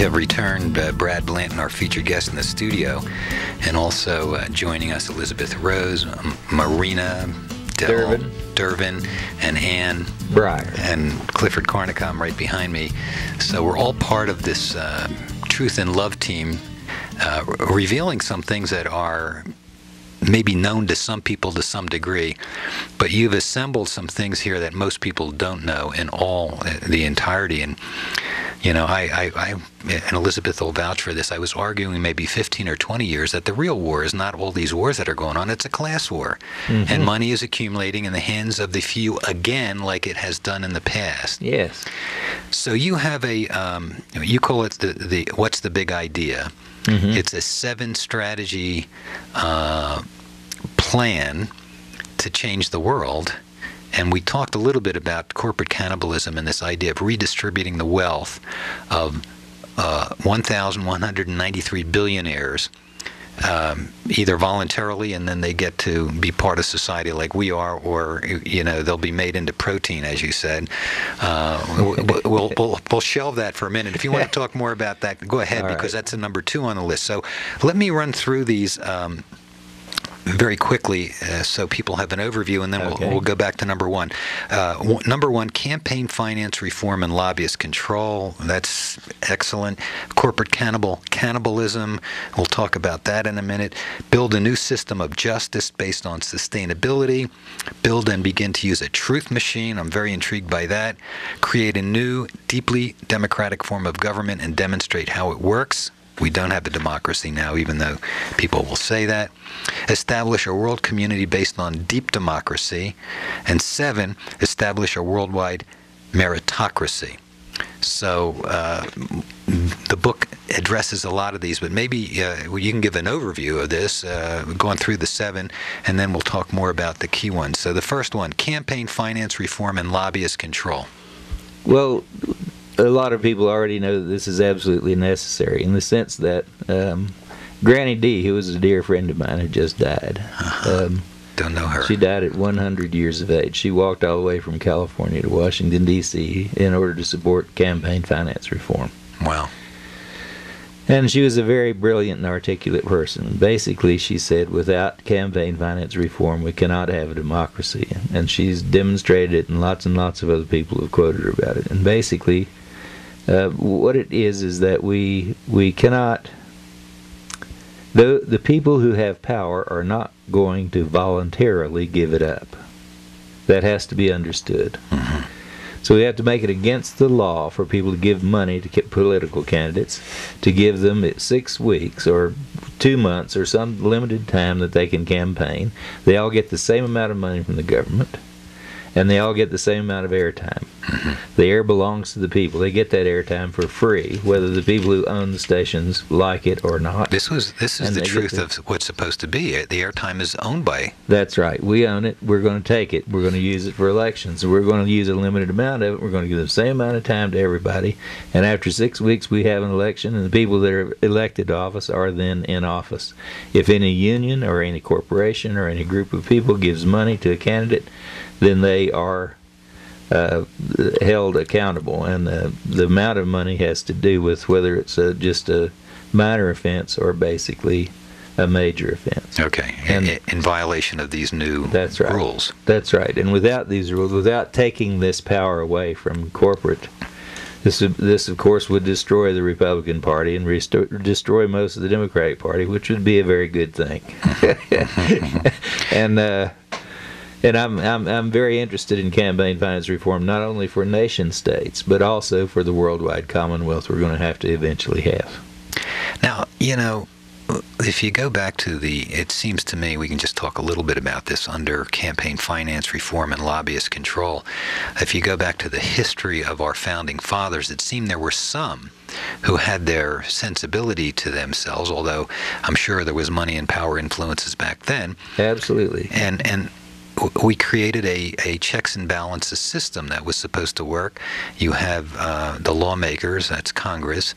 have returned Brad Blanton, our featured guest in the studio, and also joining us Elizabeth Rose, Marina Dervin, and Ann Breyer, and Clifford Carnicom right behind me. So we're all part of this Truth and Love team, revealing some things that are maybe known to some people to some degree, but you've assembled some things here that most people don't know in all the entirety. And you know, I and Elizabeth will vouch for this, I was arguing maybe 15 or 20 years that the real war is not all these wars that are going on, it's a class war. Mm-hmm. And money is accumulating in the hands of the few again, like it has done in the past. Yes. So you have a, you call it the what's the big idea? Mm-hmm. It's a 7-strategy plan to change the world. And we talked a little bit about corporate cannibalism and this idea of redistributing the wealth of 1,193 billionaires, either voluntarily and then they get to be part of society like we are, or you know, they'll be made into protein, as you said. We'll shelve that for a minute. If you want to talk more about that, go ahead, because that's a number 2 on the list. So let me run through these very quickly so people have an overview, and then we'll go back to number 1. Number 1, campaign finance reform and lobbyist control. That's excellent. Corporate cannibalism. We'll talk about that in a minute. Build a new system of justice based on sustainability. Build and begin to use a truth machine. I'm very intrigued by that. Create a new, deeply democratic form of government and demonstrate how it works. We don't have a democracy now, even though people will say that. Establish a world community based on deep democracy. And 7, establish a worldwide meritocracy. So the book addresses a lot of these, but maybe you can give an overview of this, going through the 7, and then we'll talk more about the key ones. So the first one, campaign finance reform and lobbyist control. Well, a lot of people already know that this is absolutely necessary, in the sense that Granny D, who was a dear friend of mine, had just died. Don't know her. She died at 100 years of age. She walked all the way from California to Washington, D.C. in order to support campaign finance reform. Wow. And she was a very brilliant and articulate person. Basically, she said, without campaign finance reform, we cannot have a democracy. And she's demonstrated it, and lots of other people have quoted her about it. And basically, what it is that we cannot, the people who have power are not going to voluntarily give it up. That has to be understood. Mm-hmm. So we have to make it against the law for people to give money to political candidates, to give them 6 weeks or 2 months or some limited time that they can campaign. They all get the same amount of money from the government, and they all get the same amount of airtime. Mm-hmm. The air belongs to the people. They get that airtime for free, whether the people who own the stations like it or not. This is the truth of what's supposed to be. The airtime is owned by. That's right. We own it. We're going to take it. We're going to use it for elections. We're going to use a limited amount of it. We're going to give the same amount of time to everybody. And after 6 weeks, we have an election, and the people that are elected to office are then in office. If any union or any corporation or any group of people gives money to a candidate, then they are held accountable, and the amount of money has to do with whether it's just a minor offense or basically a major offense. Okay, and in violation of these new rules. That's right. And without these rules, without taking this power away from corporate, this of course would destroy the Republican Party and destroy most of the Democratic Party, which would be a very good thing. And I'm very interested in campaign finance reform, not only for nation states, but also for the worldwide commonwealth we're going to have to eventually have. Now, you know, if you go back to it seems to me we can just talk a little bit about this under campaign finance reform and lobbyist control. If you go back to the history of our founding fathers, it seemed there were some who had their sensibility to themselves, although I'm sure there was money and power influences back then. Absolutely. And we created a checks and balances system that was supposed to work. You have the lawmakers, that's Congress.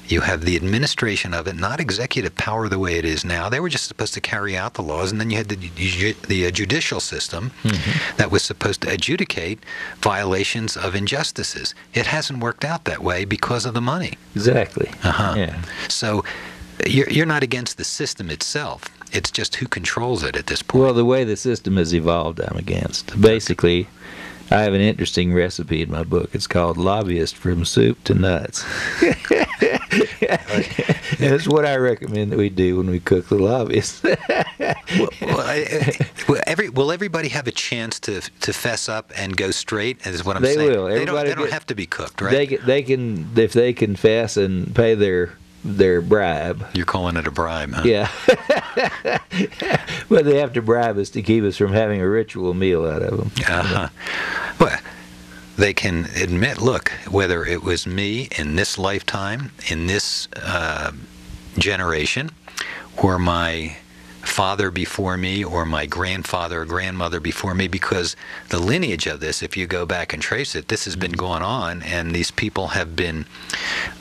You have the administration of it, not executive power the way it is now. They were just supposed to carry out the laws, and then you had the judicial system that was supposed to adjudicate violations of injustices. It hasn't worked out that way because of the money. Exactly. Yeah. So you're not against the system itself. It's just who controls it at this point. Well, the way the system has evolved, I'm against. Basically, I have an interesting recipe in my book. It's called Lobbyist from Soup to Nuts. And it's what I recommend that we do when we cook the Lobbyist. Will everybody have a chance to fess up and go straight? Is what I'm saying. They will. They don't have to be cooked, right? They can, if they confess and pay their bribe. You're calling it a bribe, huh? Yeah. But they have to bribe us to keep us from having a ritual meal out of them. Well, they can admit, look, whether it was me in this lifetime, in this generation, or my father before me, or my grandfather or grandmother before me, because the lineage of this, if you go back and trace it, this has been going on, and these people have been,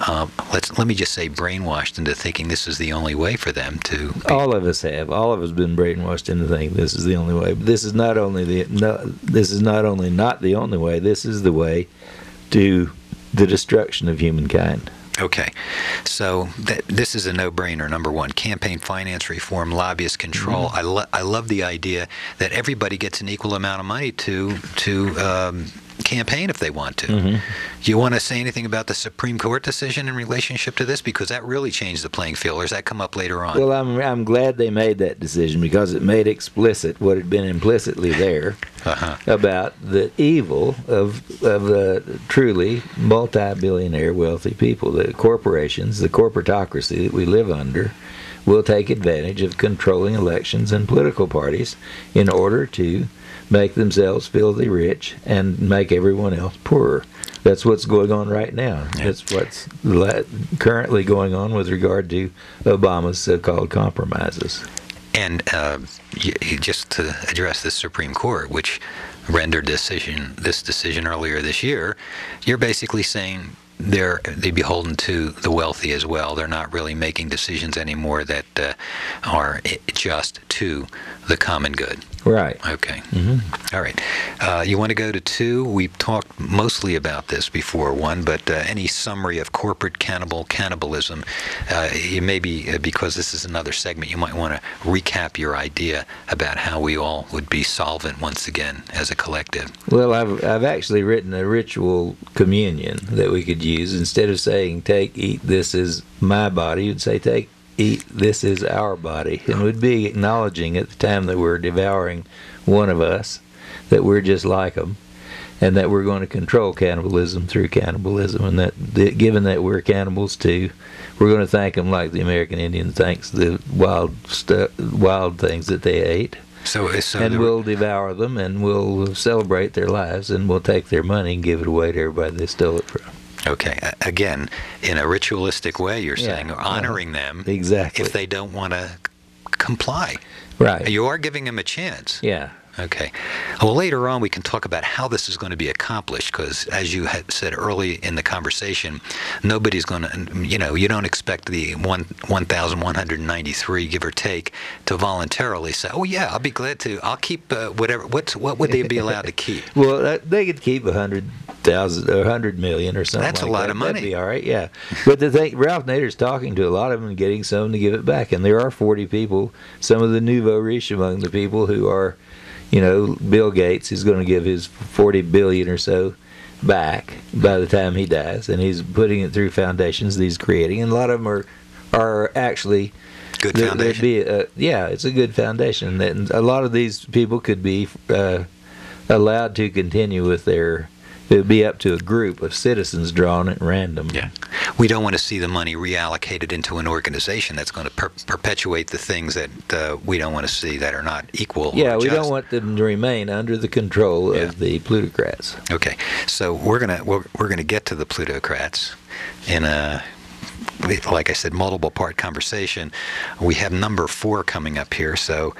let me just say, brainwashed into thinking this is the only way for them to be. All of us have. All of us been brainwashed into thinking this is the only way. But this is not only not the only way. This is the way to the destruction of humankind. Okay, so this is a no-brainer. Number one, campaign finance reform, lobbyist control. I love the idea that everybody gets an equal amount of money to campaign if they want to. Do you want to say anything about the Supreme Court decision in relationship to this? Because that really changed the playing field. Or does that come up later on? Well, I'm glad they made that decision, because it made explicit what had been implicitly there about the evil of truly multi-billionaire wealthy people. The corporations, the corporatocracy that we live under, will take advantage of controlling elections and political parties in order to make themselves filthy rich and make everyone else poorer. That's what's going on right now. Yeah. That's what's currently going on with regard to Obama's so-called compromises. And just to address the Supreme Court, which rendered this decision earlier this year, you're basically saying they're beholden to the wealthy as well. They're not really making decisions anymore that are just to the common good. Right. Okay. All right. You want to go to 2? We've talked mostly about this before, 1, but any summary of corporate cannibalism? You maybe, because this is another segment, you might want to recap your idea about how we all would be solvent once again as a collective. Well, I've actually written a ritual communion that we could use. Instead of saying, take, eat, this is my body, you'd say, take, eat, this is our body. And we'd be acknowledging at the time that we're devouring one of us that we're just like them, and that we're going to control cannibalism through cannibalism, and that given that we're cannibals too, we're going to thank them like the American Indian thanks the wild things that they ate. And we'll devour them, and we'll celebrate their lives, and we'll take their money and give it away to everybody they stole it from. Okay. Again, in a ritualistic way, you're saying, honoring them exactly if they don't want to comply. Right. You are giving them a chance. Yeah. Okay. Well, later on we can talk about how this is going to be accomplished, because as you had said early in the conversation, nobody's going to, you don't expect the 1,193, give or take, to voluntarily say, oh yeah, I'll be glad to, I'll keep whatever, what would they be allowed to keep? Well, they could keep 100,000 or 100 million or something. That's like a lot that. of money. That'd be all right, yeah. But the thing, Ralph Nader's talking to a lot of them and getting some to give it back, and there are 40 people, some of the nouveau riche among the people who are, Bill Gates is going to give his 40 billion or so back by the time he dies, and he's putting it through foundations that he's creating, and a lot of them are actually good foundation. Yeah, it's a good foundation, and a lot of these people could be allowed to continue with their. It would be up to a group of citizens drawn at random. Yeah. We don't want to see the money reallocated into an organization that's going to perpetuate the things that we don't want to see, that are not equal. Yeah, we don't want them to remain under the control of the plutocrats. Okay. So we're gonna get to the plutocrats in a, like I said, multiple part conversation. We have number 4 coming up here. So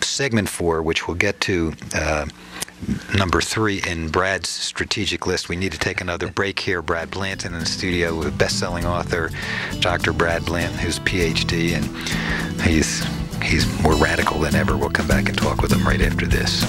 segment 4, which we'll get to number 3 in Brad's strategic list. We need to take another break here. Brad Blanton in the studio with best-selling author Dr. Brad Blanton, who's a PhD, and he's more radical than ever. We'll come back and talk with him right after this.